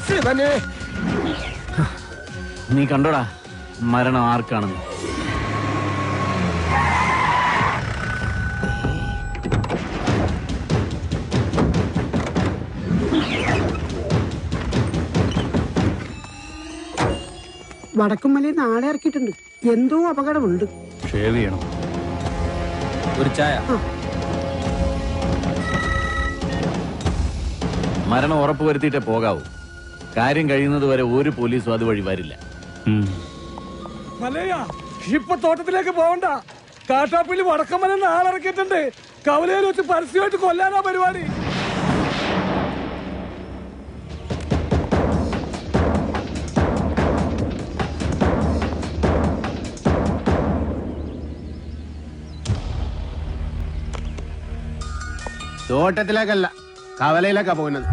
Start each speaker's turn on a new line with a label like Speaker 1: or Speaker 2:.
Speaker 1: ശിവനെ,
Speaker 2: നീ കണ്ടോടാ മരണം ആർക്കാണെന്ന്?
Speaker 3: വടക്കുംമലയിൽ നാളെ ഇറക്കിയിട്ടുണ്ട്. എന്തോ അപകടമുണ്ട്.
Speaker 2: ഷേവ് ചെയ്യണം. ഒരു ചായ. മരണം ഉറപ്പ് വരുത്തിയിട്ടേ പോകാവൂ. കാര്യം കഴിയുന്നത് വരെ ഒരു പോലീസും അതുവഴി വരില്ല.
Speaker 1: മലയ ഇപ്പൊ തോട്ടത്തിലേക്ക് പോകണ്ട. കാട്ടാപ്പിള്ളി വടക്കമ്മല നാളിറക്കിയിട്ടുണ്ട്. കവലയിൽ വെച്ച് പരസ്യമായിട്ട് കൊല്ലാനാ പരിപാടി.
Speaker 4: തോട്ടത്തിലേക്കല്ല, കവലയിലേക്കാ പോകുന്നത്.